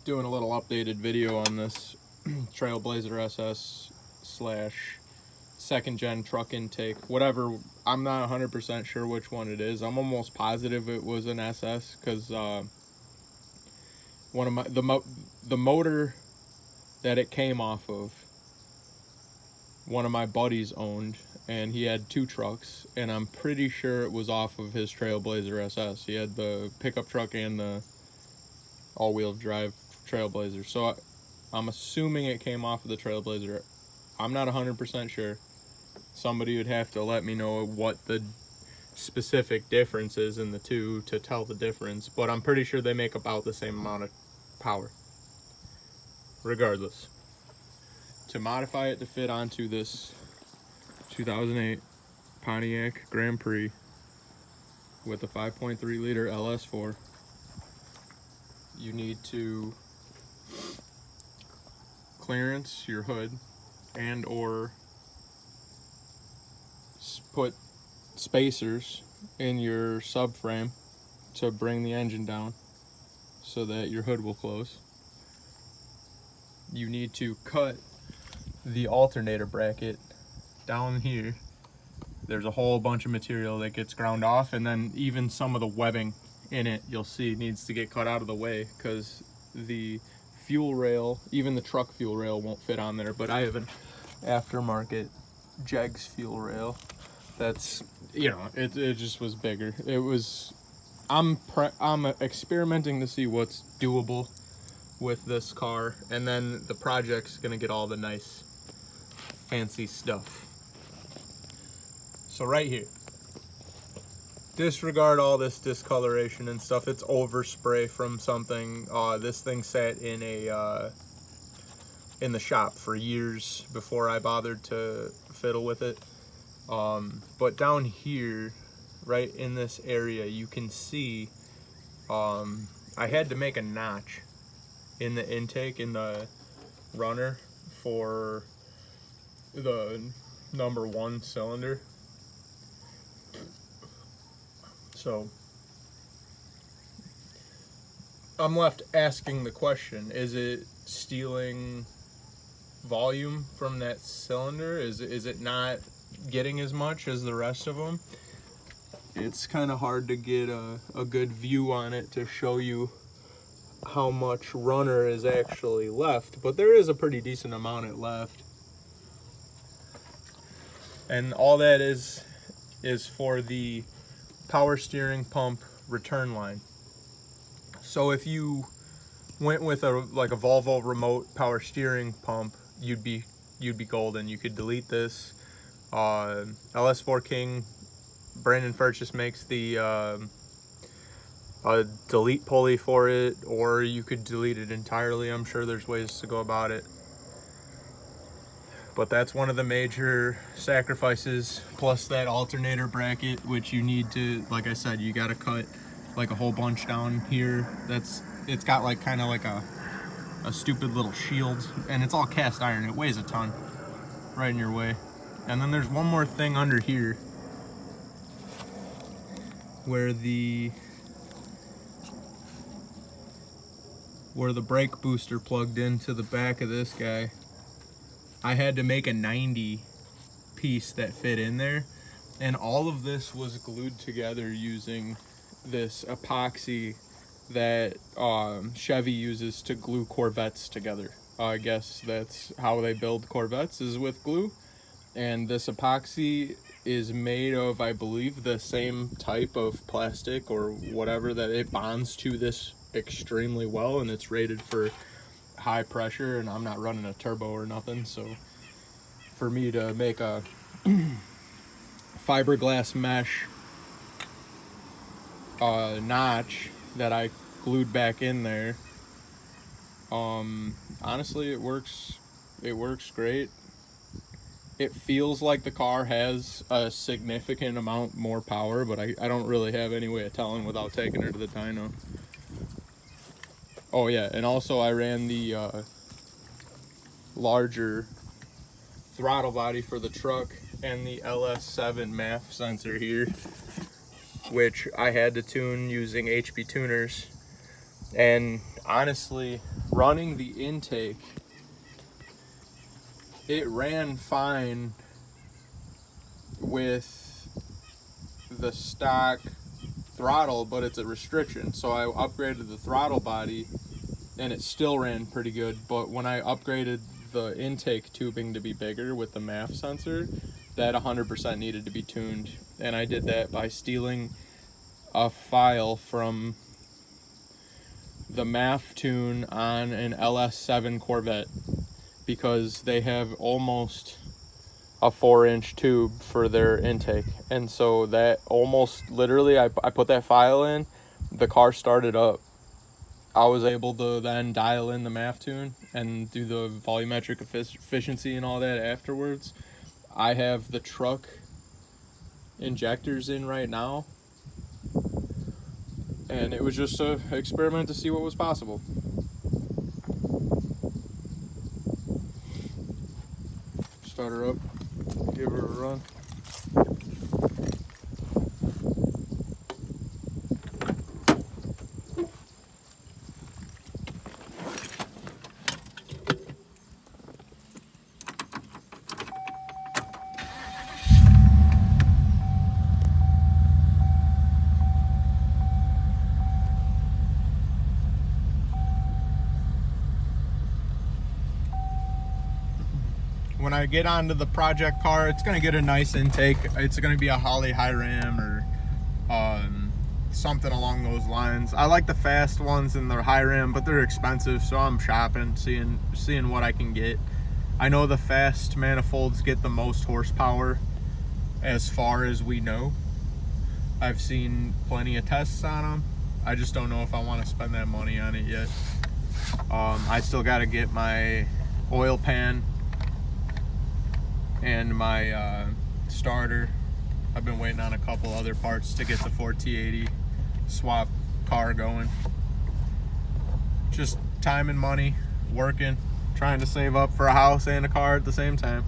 doing a little updated video on this Trailblazer SS slash second gen truck intake, whatever. I'm not 100% sure which one it is. I'm almost positive it was an SS, because one of my the motor that it came off of, one of my buddies owned, and he had two trucks, and I'm pretty sure it was off of his Trailblazer SS. He had the pickup truck and the all-wheel drive Trailblazer, so I'm assuming it came off of the Trailblazer. I'm not 100% sure. Somebody would have to let me know what the specific difference is in the two to tell the difference, but I'm pretty sure they make about the same amount of power. Regardless, to modify it to fit onto this 2008 Pontiac Grand Prix with a 5.3 liter LS4, you need to clearance your hood and or put spacers in your subframe to bring the engine down so that your hood will close. You need to cut the alternator bracket down here. There's a whole bunch of material that gets ground off, and then even some of the webbing in it, you'll see, needs to get cut out of the way, because the fuel rail, even the truck fuel rail, won't fit on there. But I have an aftermarket Jegs fuel rail that's, you know, it just was bigger. It was, I'm experimenting to see what's doable with this car, and then the project's gonna get all the nice fancy stuff. So right here, disregard all this discoloration and stuff. It's overspray from something. This thing sat in a in the shop for years before I bothered to fiddle with it. But down here, right in this area, you can see I had to make a notch in the intake, in the runner for the #1 cylinder. So I'm left asking the question, is it stealing volume from that cylinder? Is it not getting as much as the rest of them? It's kind of hard to get a good view on it to show you how much runner is actually left, but there is a pretty decent amount left. And all that is for the power steering pump return line. So if you went with a Volvo remote power steering pump, you'd be golden. You could delete this. LS4 King, Brandon Furchess makes the a delete pulley for it, or you could delete it entirely. I'm sure there's ways to go about it. But that's one of the major sacrifices, plus that alternator bracket, which you need to, like I said, you got to cut like a whole bunch down here. It's got like kind of like a stupid little shield, and it's all cast iron. It weighs a ton, right in your way. And then there's one more thing under here where the brake booster plugged into the back of this guy. I had to make a 90 piece that fit in there, and all of this was glued together using this epoxy that Chevy uses to glue Corvettes together. I guess that's how they build Corvettes, is with glue. And this epoxy is made of, I believe, the same type of plastic or whatever, that it bonds to this extremely well, and it's rated for high pressure, and I'm not running a turbo or nothing, so for me to make a fiberglass mesh notch that I glued back in there, honestly, it works great. It feels like the car has a significant amount more power, but I don't really have any way of telling without taking her to the dyno. Oh yeah, and also I ran the larger throttle body for the truck and the LS7 MAF sensor here, which I had to tune using HP tuners. And honestly, running the intake, it ran fine with the stock throttle, but it's a restriction. So I upgraded the throttle body and it still ran pretty good. But when I upgraded the intake tubing to be bigger with the MAF sensor, that 100% needed to be tuned. And I did that by stealing a file from the MAF tune on an LS7 Corvette, because they have almost a 4-inch tube for their intake. And so that almost literally, I put that file in, the car started up. I was able to then dial in the MAF tune and do the volumetric efficiency and all that afterwards. I have the truck injectors in right now, and it was just an experiment to see what was possible. Start her up, give her a run. When I get onto the project car, it's going to get a nice intake. It's going to be a Holley high ram or something along those lines. I like the fast ones in the high ram, but they're expensive, so I'm shopping, seeing what I can get. I know the fast manifolds get the most horsepower as far as we know. I've seen plenty of tests on them. I just don't know if I want to spend that money on it yet. I still got to get my oil pan and my starter. I've been waiting on a couple other parts to get the 4T80 swap car going. Just time and money, working, trying to save up for a house and a car at the same time.